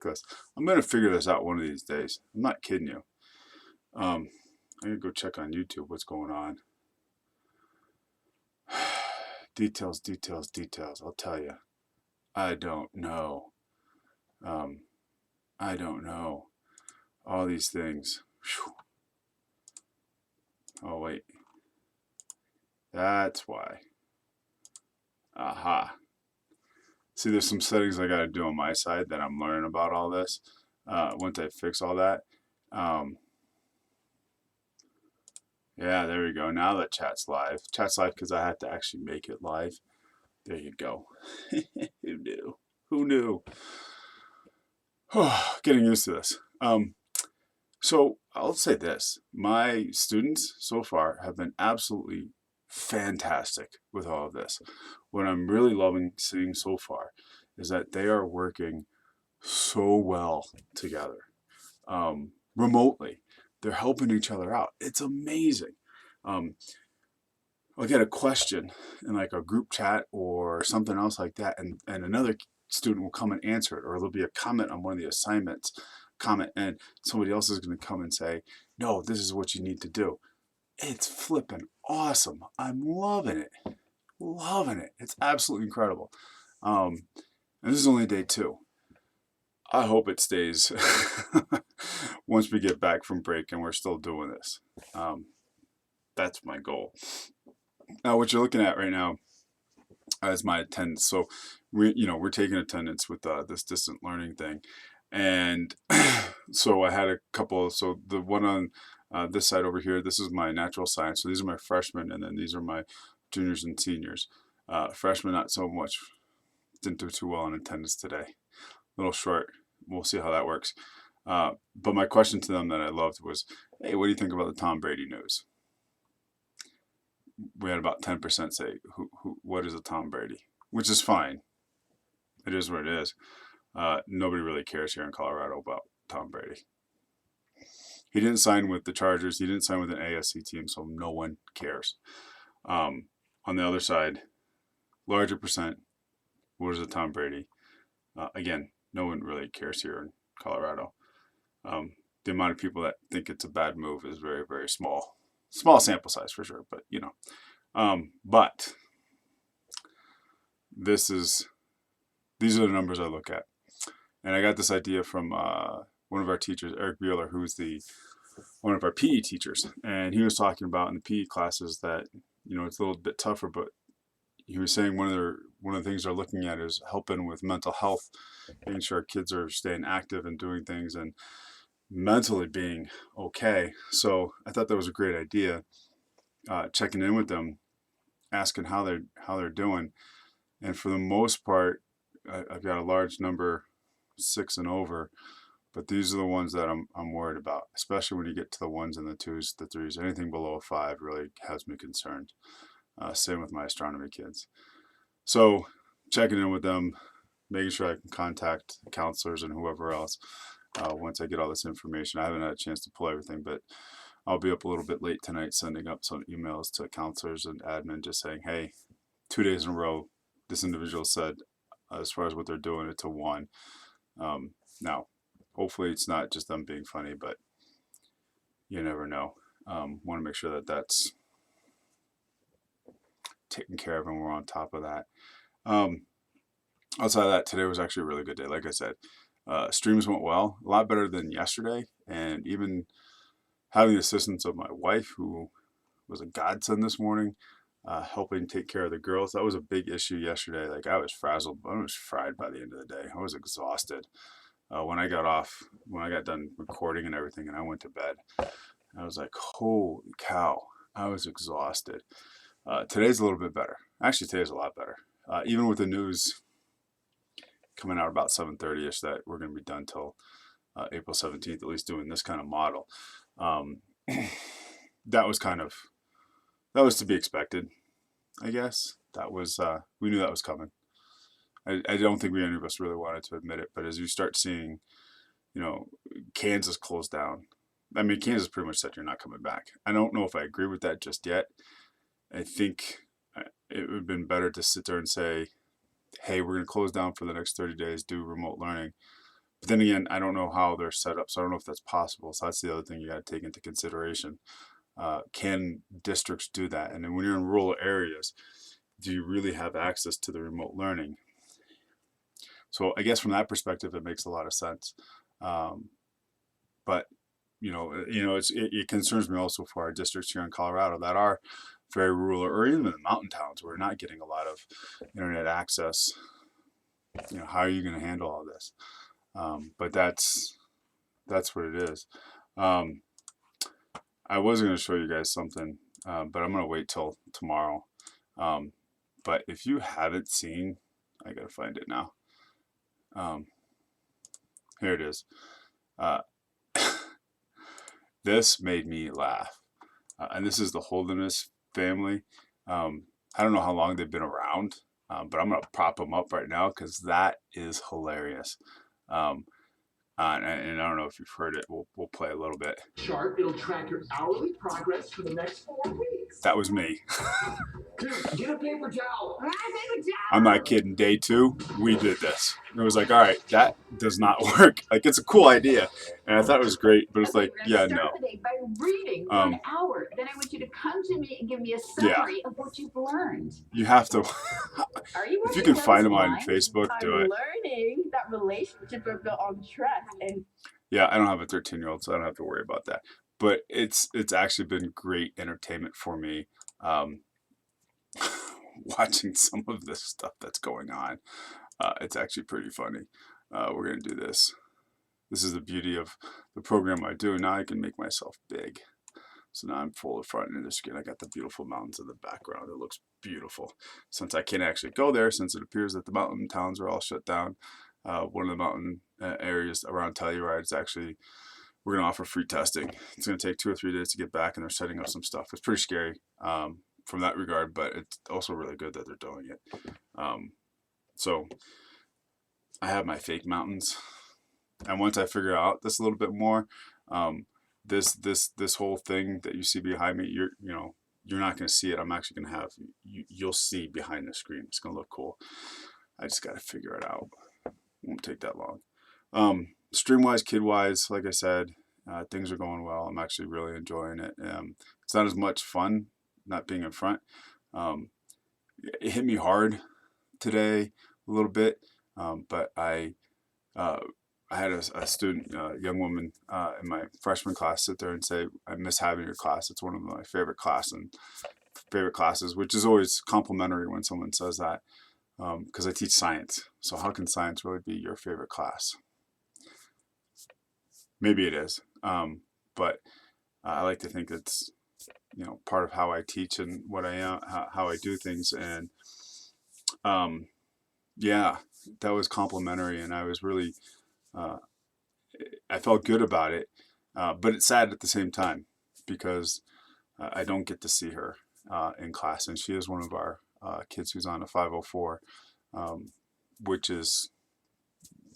because I'm going to figure this out one of these days. I'm not kidding you. I'm going to go check on YouTube what's going on. Details, details, details. I'll tell you. I don't know. Um, I don't know. All these things. Whew. Oh, wait. That's why. Aha. See, there's some settings I got to do on my side that I'm learning about all this. Once I fix all that. Yeah, there we go. Now that chat's live. Chat's live because I had to actually make it live. There you go. Who knew? Who knew? Getting used to this. So I'll say this. My students so far have been absolutely fantastic with all of this. What I'm really loving seeing so far is that they are working so well together, remotely. They're helping each other out. It's amazing. I'll get a question in like a group chat or something else like that, and another student will come and answer it, or there'll be a comment on one of the assignments, and somebody else is going to come and say, no, this is what you need to do. It's flipping awesome. I'm loving it. Loving it. It's absolutely incredible. And this is only day 2. I hope it stays once we get back from break and we're still doing this. That's my goal. Now, what you're looking at right now is my attendance. So we're taking attendance with this distant learning thing. And so I had a couple. So the one on this side over here, this is my natural science. So these are my freshmen, and then these are my juniors and seniors. Freshmen, not so much. Didn't do too well in attendance today. A little short. We'll see how that works. But my question to them that I loved was, hey, what do you think about the Tom Brady news? We had about 10% say, what is a Tom Brady? Which is fine. It is what it is. Nobody really cares here in Colorado about Tom Brady. He didn't sign with the Chargers. He didn't sign with an AFC team, so no one cares. On the other side, larger percent, what is a Tom Brady? Again, no one really cares here in Colorado. The amount of people that think it's a bad move is very, very small. Small sample size for sure, but but these are the numbers I look at. And I got this idea from one of our teachers, Eric Bueller, who's one of our PE teachers. And he was talking about in the PE classes that, it's a little bit tougher, but he was saying one of the things they're looking at is helping with mental health, making sure kids are staying active and doing things and mentally being okay. So I thought that was a great idea, checking in with them, asking how they're doing. And for the most part, I've got a large number, 6 and over, but these are the ones that I'm worried about, especially when you get to the 1s and the 2s, the 3s. Anything below a 5 really has me concerned. Same with my astronomy kids. So checking in with them, making sure I can contact counselors and whoever else once I get all this information. I haven't had a chance to pull everything, but I'll be up a little bit late tonight sending up some emails to counselors and admin just saying, hey, 2 days in a row, this individual said, as far as what they're doing, it's a 1. Now, hopefully it's not just them being funny, but you never know. Want to make sure that that's taken care of and we're on top of that. Outside of that, today was actually a really good day. Like I said, streams went well, a lot better than yesterday, and even having the assistance of my wife, who was a godsend this morning, helping take care of the girls. That was a big issue yesterday. Like, I was frazzled. I was fried by the end of the day. I was exhausted. When I got done recording and everything and I went to bed, I was like, holy cow, I was exhausted. Today's a little bit better. Actually, today's a lot better. Even with the news coming out about 7:30ish that we're going to be done till April 17th, at least doing this kind of model. That was to be expected, I guess. We knew that was coming. I don't think any of us really wanted to admit it, but as you start seeing, Kansas close down. I mean, Kansas pretty much said you're not coming back. I don't know if I agree with that just yet. I think it would have been better to sit there and say, hey, we're going to close down for the next 30 days, do remote learning. But then again, I don't know how they're set up, so I don't know if that's possible. So that's the other thing you got to take into consideration. Can districts do that? And then when you're in rural areas, do you really have access to the remote learning? So I guess from that perspective, it makes a lot of sense. But it concerns me also for our districts here in Colorado that are very rural, or even in the mountain towns where we're not getting a lot of internet access. How are you going to handle all this? But that's what it is. I was going to show you guys something, but I'm going to wait till tomorrow. But if you haven't seen, I got to find it now. Here it is. This made me laugh. And this is the Holderness family. I don't know how long they've been around, but I'm going to prop them up right now because that is hilarious. And I don't know if you've heard it. We'll play a little bit. Chart, it'll track your hourly progress for the next 4 weeks. That was me. Dude, get a paper towel. I'm not kidding. Day 2, we did this. It was like, all right, that does not work. Like, it's a cool idea, and I thought it was great, but it's like, yeah, no. Start the day by reading for an hour. Then I want you to come to me and give me a summary of what you've learned. You have to. Are you if you can find them on Facebook, do it. I'm learning that relationships are built on trust and. Yeah, I don't have a 13-year-old, so I don't have to worry about that. But it's actually been great entertainment for me. Watching some of this stuff that's going on. It's actually pretty funny. We're going to do this. This is the beauty of the program I do. Now I can make myself big. So now I'm full of front and the screen. I got the beautiful mountains in the background. It looks beautiful. Since I can't actually go there, since it appears that the mountain towns are all shut down, one of the mountain areas around Telluride is actually, we're going to offer free testing. It's going to take 2 or 3 days to get back, and they're setting up some stuff. It's pretty scary from that regard, but it's also really good that they're doing it. So I have my fake mountains, and once I figure out this a little bit more, this whole thing that you see behind me, you're not going to see it. I'm actually going to have you'll see behind the screen. It's going to look cool. I just got to figure it out. Won't take that long. Stream-wise, kid-wise, like I said, things are going well. I'm actually really enjoying it. It's not as much fun not being in front. It hit me hard today a little bit, but I had a student, a young woman in my freshman class sit there and say, I miss having your class. It's one of my favorite classes, which is always complimentary when someone says that, because I teach science. So how can science really be your favorite class? Maybe it is, but I like to think it's part of how I teach and what I am, how I do things. And yeah, that was complimentary, and I was really I felt good about it, but it's sad at the same time because I don't get to see her in class, and she is one of our kids who's on a 504, which is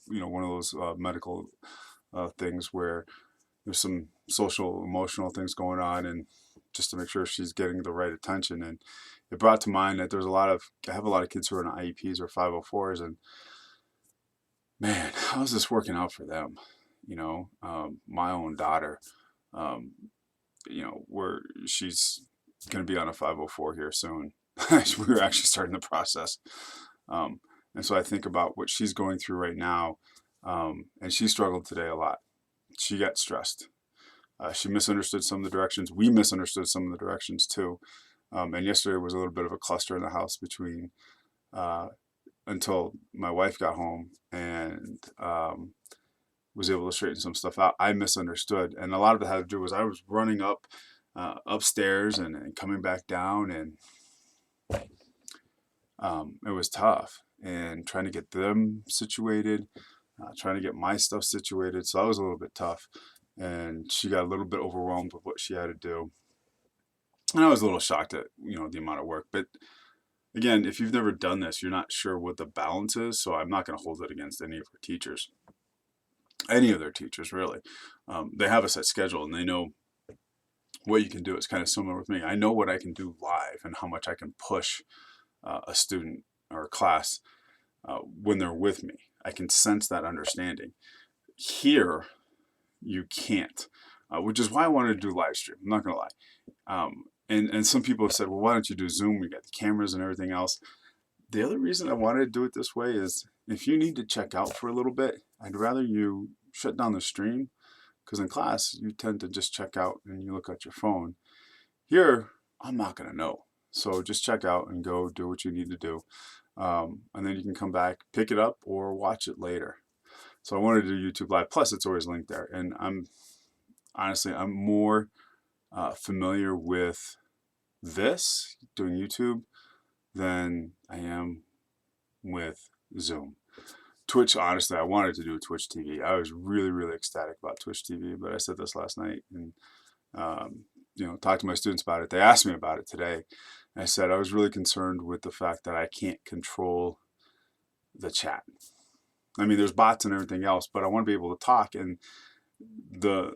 one of those medical things where there's some social emotional things going on, and just to make sure she's getting the right attention. And it brought to mind that I have a lot of kids who are in IEPs or 504s, and man, how's this working out for them? My own daughter, where she's going to be on a 504 here soon. We're actually starting the process. And so I think about what she's going through right now. And she struggled today a lot. She got stressed. She misunderstood some of the directions. We misunderstood some of the directions too. And yesterday was a little bit of a cluster in the house between until my wife got home and was able to straighten some stuff out. I misunderstood, and a lot of it had to do was I was running up upstairs and coming back down, and it was tough, and trying to get them situated, trying to get my stuff situated. So that was a little bit tough, and she got a little bit overwhelmed with what she had to do, and I was a little shocked at the amount of work. But again, if you've never done this, you're not sure what the balance is. So I'm not going to hold it against any of our teachers, any of their teachers really. They have a set schedule, and they know what you can do. It's kind of similar with me. I know what I can do live and how much I can push a student or a class when they're with me. I can sense that understanding. here you can't, which is why I wanted to do live stream. I'm not gonna lie. And some people have said, well, why don't you do Zoom? We got the cameras and everything else. The other reason I wanted to do it this way is if you need to check out for a little bit, I'd rather you shut down the stream, because in class you tend to just check out and you look at your phone. Here, I'm not gonna know. So just check out and go do what you need to do. And then you can come back, pick it up, or watch it later. So I wanted to do YouTube Live. Plus, it's always linked there. And I'm more familiar with this, doing YouTube, than I am with Zoom. Twitch, honestly, I wanted to do Twitch TV. I was really, really ecstatic about Twitch TV, but I said this last night and talked to my students about it. They asked me about it today. And I said I was really concerned with the fact that I can't control the chat. I mean, there's bots and everything else, but I want to be able to talk, and the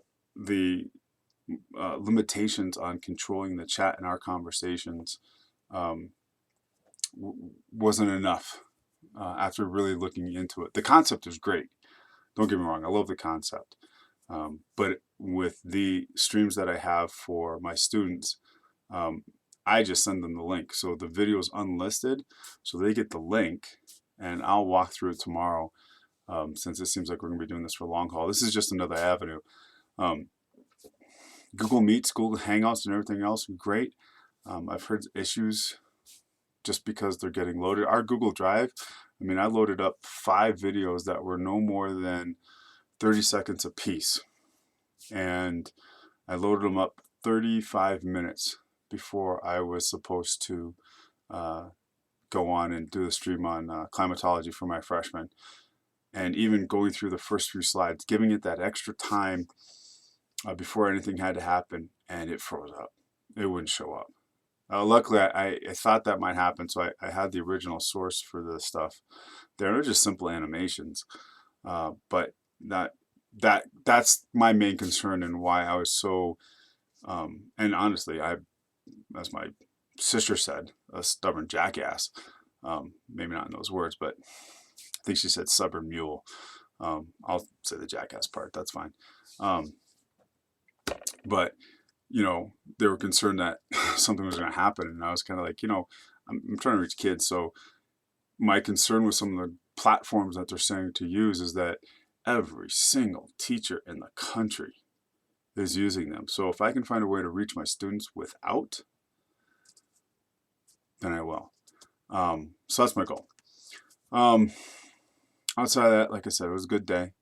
limitations on controlling the chat in our conversations wasn't enough after really looking into it. The concept is great. Don't get me wrong. I love the concept. But with the streams that I have for my students, I just send them the link. So the video is unlisted, so they get the link, and I'll walk through it tomorrow. Since it seems like we're going to be doing this for a long haul. This is just another avenue. Google Meets, Google Hangouts, and everything else, great. I've heard issues just because they're getting loaded. Our Google Drive, I mean, I loaded up 5 videos that were no more than 30 seconds a piece. And I loaded them up 35 minutes before I was supposed to go on and do the stream on climatology for my freshmen. And even going through the first few slides, giving it that extra time before anything had to happen, and it froze up. It wouldn't show up. Luckily, I thought that might happen, so I had the original source for this stuff. They're just simple animations, but that's my main concern and why I was so. And honestly, as my sister said, a stubborn jackass. Maybe not in those words, but I think she said stubborn mule. I'll say the jackass part. That's fine. But they were concerned that something was going to happen, and I was kind of like, I'm trying to reach kids. So my concern with some of the platforms that they're saying to use is that every single teacher in the country is using them. So if I can find a way to reach my students without, then I will. So that's my goal. Outside of that, like I said, it was a good day.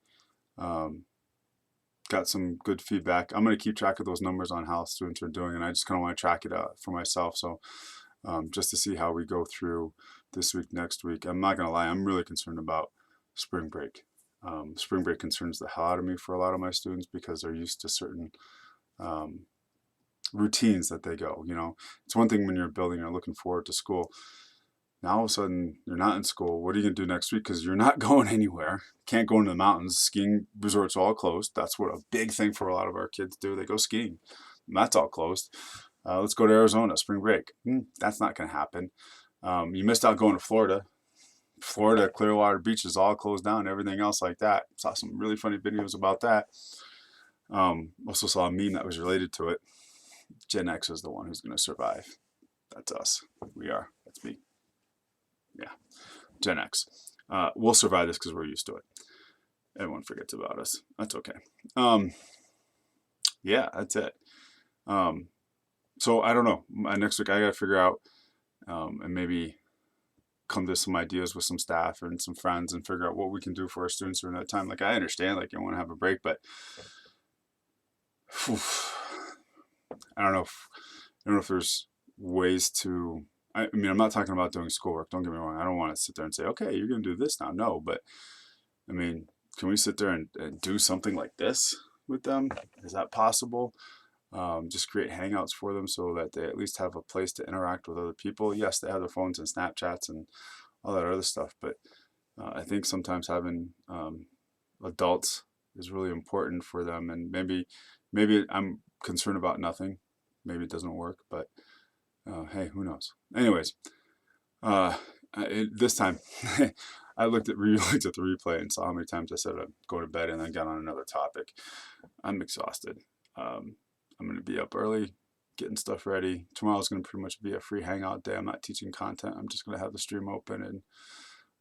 Got some good feedback. I'm going to keep track of those numbers on how students are doing, and I just kind of want to track it out for myself. So just to see how we go through this week, next week. I'm not going to lie, I'm really concerned about spring break. Spring break concerns the hell out of me for a lot of my students because they're used to certain routines that they go. It's one thing when you're building or looking forward to school. Now all of a sudden you're not in school. What are you going to do next week? Because you're not going anywhere. Can't go into the mountains. Skiing resorts are all closed. That's what a big thing for a lot of our kids do. They go skiing. And that's all closed. Let's go to Arizona, spring break. That's not going to happen. You missed out going to Florida. Florida, Clearwater Beach is all closed down. Everything else like that. Saw some really funny videos about that. Also saw a meme that was related to it. Gen X is the one who's going to survive. That's us. We are. That's me. Yeah, Gen X. We'll survive this because we're used to it. Everyone forgets about us. That's okay. Yeah, that's it. So I don't know. Next week I got to figure out and maybe come to some ideas with some staff and some friends and figure out what we can do for our students during that time. Like I understand, like you want to have a break, but I don't know if there's ways to. I mean, I'm not talking about doing schoolwork. Don't get me wrong. I don't want to sit there and say, okay, you're going to do this now. No, but I mean, can we sit there and do something like this with them? Is that possible? Just create hangouts for them so that they at least have a place to interact with other people. Yes, they have their phones and Snapchats and all that other stuff, but I think sometimes having adults is really important for them. And maybe I'm concerned about nothing. Maybe it doesn't work, but hey, who knows? Anyways, this time I looked at the replay and saw how many times I said I'd go to bed and then got on another topic. I'm exhausted. I'm going to be up early, getting stuff ready. Tomorrow's going to pretty much be a free hangout day. I'm not teaching content. I'm just going to have the stream open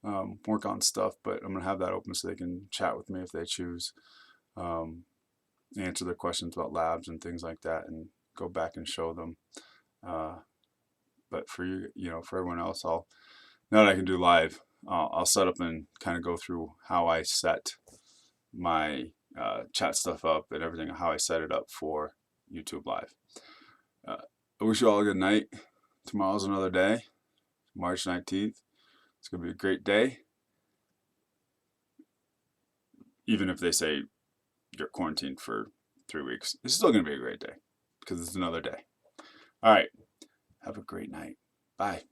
and work on stuff, but I'm going to have that open so they can chat with me if they choose, answer their questions about labs and things like that, and go back and show them. But for you, for everyone else, now that I can do live, I'll set up and kind of go through how I set my chat stuff up and everything, how I set it up for YouTube Live. I wish you all a good night. Tomorrow's another day, March 19th. It's going to be a great day. Even if they say you're quarantined for 3 weeks, it's still going to be a great day because it's another day. All right. Have a great night. Bye.